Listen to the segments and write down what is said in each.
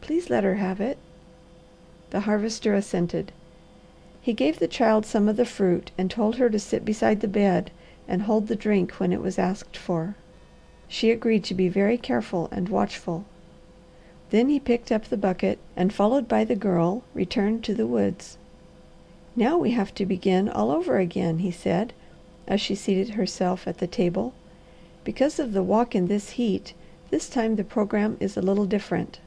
Please let her have it." The Harvester assented. He gave the child some of the fruit and told her to sit beside the bed and hold the drink when it was asked for. She agreed to be very careful and watchful. Then he picked up the bucket and, followed by the Girl, returned to the woods. "Now we have to begin all over again," he said, as she seated herself at the table. "Because of the walk in this heat, this time the program is a little different."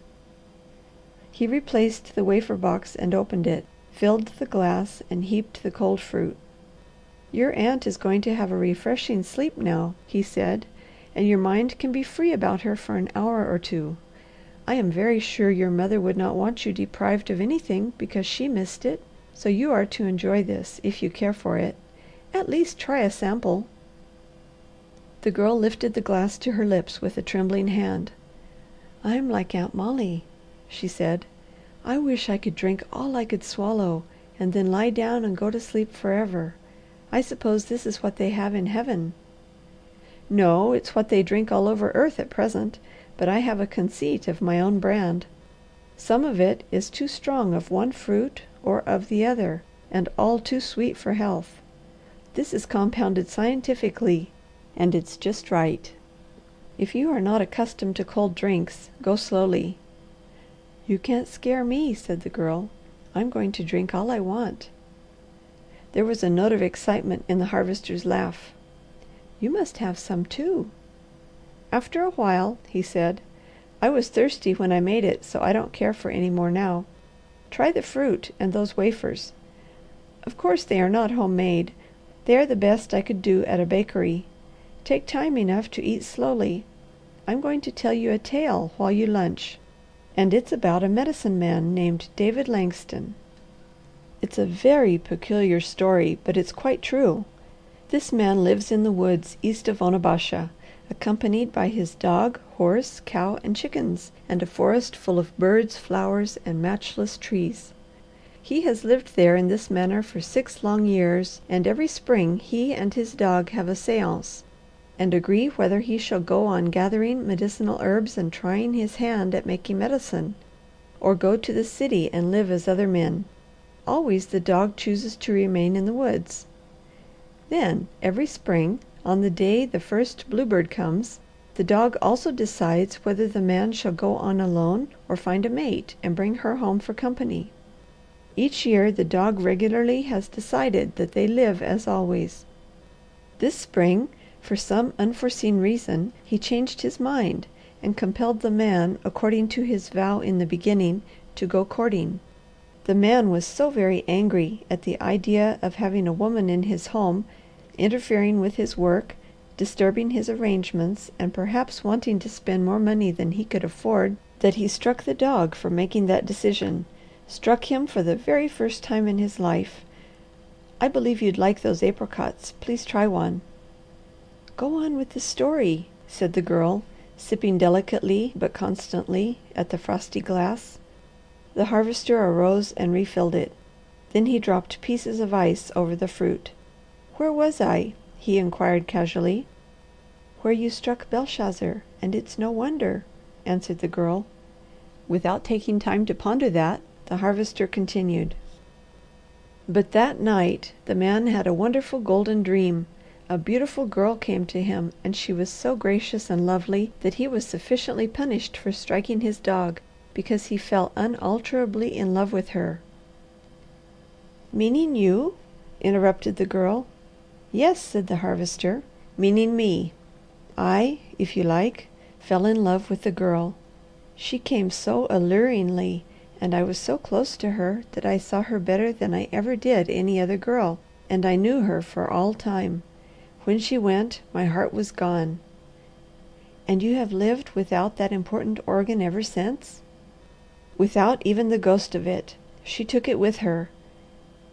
He replaced the wafer box and opened it, filled the glass, and heaped the cold fruit. "Your aunt is going to have a refreshing sleep now," he said, "and your mind can be free about her for an hour or two. I am very sure your mother would not want you deprived of anything because she missed it, so you are to enjoy this, if you care for it. At least try a sample." The Girl lifted the glass to her lips with a trembling hand. "I'm like Aunt Molly," she said. "I wish I could drink all I could swallow, and then lie down and go to sleep forever. I suppose this is what they have in Heaven." "No, it's what they drink all over earth at present, but I have a conceit of my own brand. Some of it is too strong of one fruit or of the other, and all too sweet for health. This is compounded scientifically, and it's just right. If you are not accustomed to cold drinks, go slowly." "You can't scare me," said the Girl. "I'm going to drink all I want." There was a note of excitement in the Harvester's laugh. "You must have some too." "After a while," he said. "I was thirsty when I made it, so I don't care for any more now. Try the fruit and those wafers. Of course they are not homemade. They are the best I could do at a bakery. Take time enough to eat slowly. I'm going to tell you a tale while you lunch, and it's about a Medicine Man named David Langston. It's a very peculiar story, but it's quite true. This man lives in the woods east of Onabasha, accompanied by his dog, horse, cow, and chickens, and a forest full of birds, flowers, and matchless trees. He has lived there in this manner for 6 long years, and every spring he and his dog have a séance, and agree whether he shall go on gathering medicinal herbs and trying his hand at making medicine, or go to the city and live as other men. Always the dog chooses to remain in the woods. Then every spring, on the day the first bluebird comes, the dog also decides whether the man shall go on alone or find a mate and bring her home for company. Each year the dog regularly has decided that they live as always. This spring, for some unforeseen reason, he changed his mind and compelled the man, according to his vow in the beginning, to go courting. The man was so very angry at the idea of having a woman in his home, interfering with his work, disturbing his arrangements, and perhaps wanting to spend more money than he could afford, that he struck the dog for making that decision, struck him for the very first time in his life. I believe you'd like those apricots. Please try one." "Go on with the story," said the Girl, sipping delicately but constantly at the frosty glass. The Harvester arose and refilled it. Then he dropped pieces of ice over the fruit. "Where was I?" he inquired casually. "Where you struck Belshazzar, and it's no wonder," answered the Girl. Without taking time to ponder that, the Harvester continued. "But that night the man had a wonderful golden dream. A beautiful girl came to him, and she was so gracious and lovely that he was sufficiently punished for striking his dog, because he fell unalterably in love with her." "Meaning you?" interrupted the Girl. "Yes," said the Harvester, "meaning me. I, if you like, fell in love with the girl. She came so alluringly, and I was so close to her that I saw her better than I ever did any other girl, and I knew her for all time. When she went, my heart was gone." "And you have lived without that important organ ever since?" "Without even the ghost of it. She took it with her.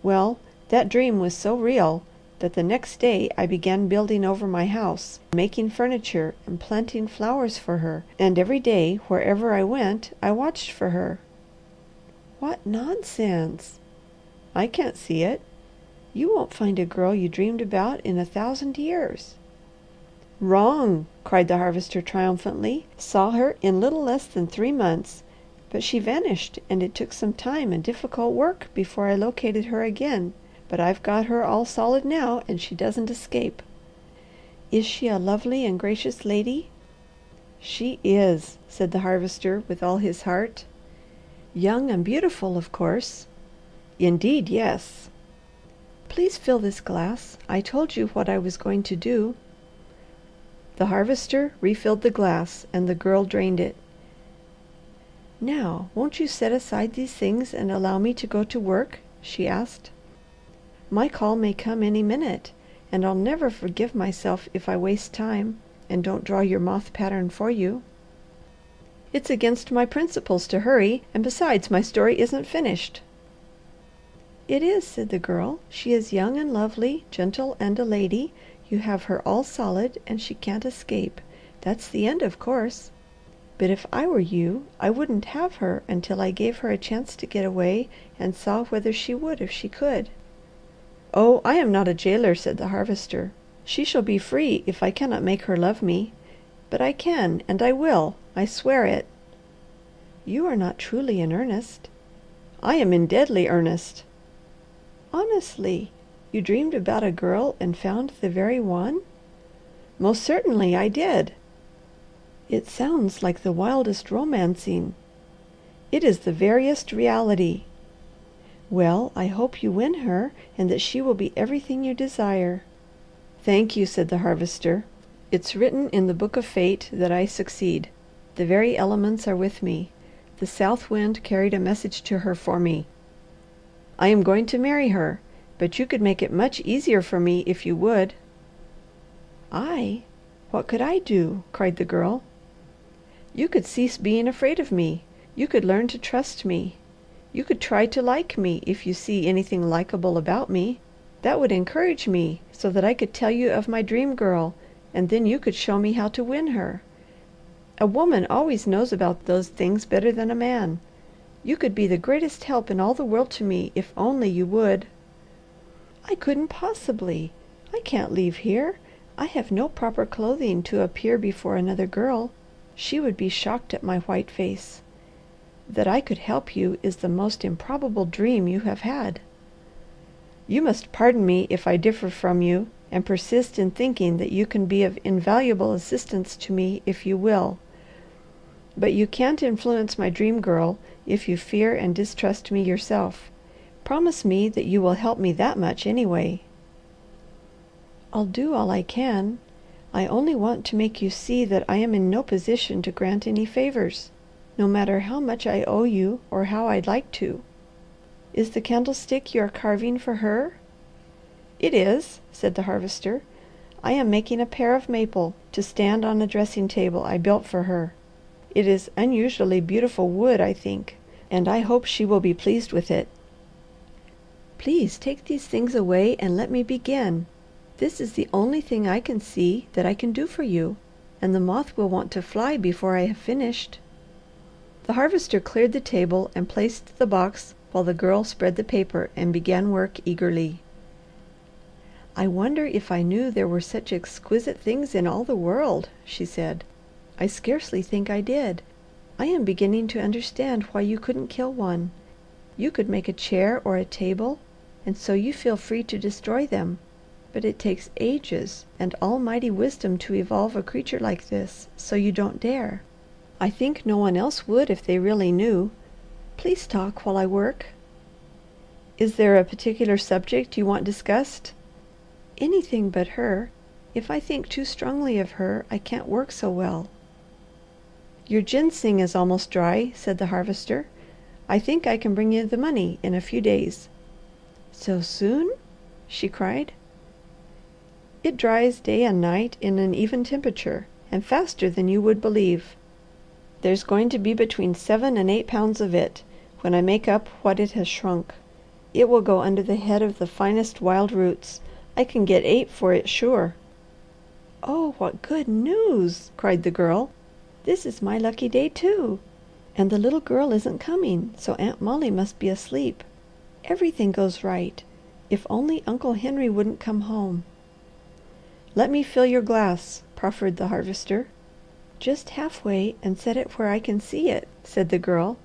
Well, that dream was so real that the next day I began building over my house, making furniture, and planting flowers for her, and every day, wherever I went, I watched for her." "What nonsense!" "I can't see it." "You won't find a girl you dreamed about in 1,000 years." "Wrong!" cried the Harvester triumphantly. "Saw her in little less than 3 months. But she vanished, and it took some time and difficult work before I located her again, but I've got her all solid now, and she doesn't escape." "Is she a lovely and gracious lady?" "She is," said the Harvester with all his heart. "Young and beautiful, of course." "Indeed, yes." "Please fill this glass. I told you what I was going to do." The Harvester refilled the glass, and the Girl drained it. "Now won't you set aside these things and allow me to go to work?" she asked. "My call may come any minute, and I'll never forgive myself if I waste time and don't draw your moth pattern for you." "It's against my principles to hurry, and besides, my story isn't finished." "It is," said the Girl. "She is young and lovely, gentle and a lady. You have her all solid, and she can't escape. That's the end, of course. But if I were you, I wouldn't have her until I gave her a chance to get away and saw whether she would if she could." "Oh, I am not a jailer," said the Harvester. "She shall be free if I cannot make her love me. But I can, and I will. I swear it." "You are not truly in earnest." "I am in deadly earnest." "Honestly! You dreamed about a girl and found the very one?" "Most certainly I did." "It sounds like the wildest romancing." "It is the veriest reality." "Well, I hope you win her, and that she will be everything you desire." "Thank you," said the Harvester. "It's written in the book of fate that I succeed. The very elements are with me. The south wind carried a message to her for me. I am going to marry her, but you could make it much easier for me if you would." "I? What could I do?" cried the Girl. "You could cease being afraid of me. You could learn to trust me. You could try to like me if you see anything likable about me. That would encourage me so that I could tell you of my Dream Girl, and then you could show me how to win her. A woman always knows about those things better than a man. You could be the greatest help in all the world to me if only you would." "I couldn't possibly. I can't leave here. I have no proper clothing to appear before another girl. She would be shocked at my white face. That I could help you is the most improbable dream you have had." "You must pardon me if I differ from you and persist in thinking that you can be of invaluable assistance to me if you will. But you can't influence my Dream Girl if you fear and distrust me yourself. Promise me that you will help me that much anyway." "I'll do all I can. I only want to make you see that I am in no position to grant any favours, no matter how much I owe you or how I'd like to. Is the candlestick you are carving for her?" "It is," said the Harvester. "I am making a pear of maple to stand on a dressing table I built for her. It is unusually beautiful wood, I think, and I hope she will be pleased with it." "Please take these things away and let me begin. This is the only thing I can see that I can do for you, and the moth will want to fly before I have finished." The Harvester cleared the table and placed the box while the Girl spread the paper and began work eagerly. "I wonder if I knew there were such exquisite things in all the world," she said. "I scarcely think I did. I am beginning to understand why you couldn't kill one. You could make a chair or a table, and so you feel free to destroy them. But it takes ages and almighty wisdom to evolve a creature like this, so you don't dare. I think no one else would if they really knew. Please talk while I work." "Is there a particular subject you want discussed?" "Anything but her. If I think too strongly of her, I can't work so well." "Your ginseng is almost dry," said the Harvester. "I think I can bring you the money in a few days." "So soon?" she cried. "It dries day and night in an even temperature, and faster than you would believe. There's going to be between 7 and 8 pounds of it, when I make up what it has shrunk. It will go under the head of the finest wild roots. I can get 8 for it sure." "Oh what good news!" cried the Girl. "This is my lucky day too. And the little girl isn't coming, so Aunt Molly must be asleep. Everything goes right. If only Uncle Henry wouldn't come home." "Let me fill your glass," proffered the Harvester. "Just halfway, and set it where I can see it," said the Girl.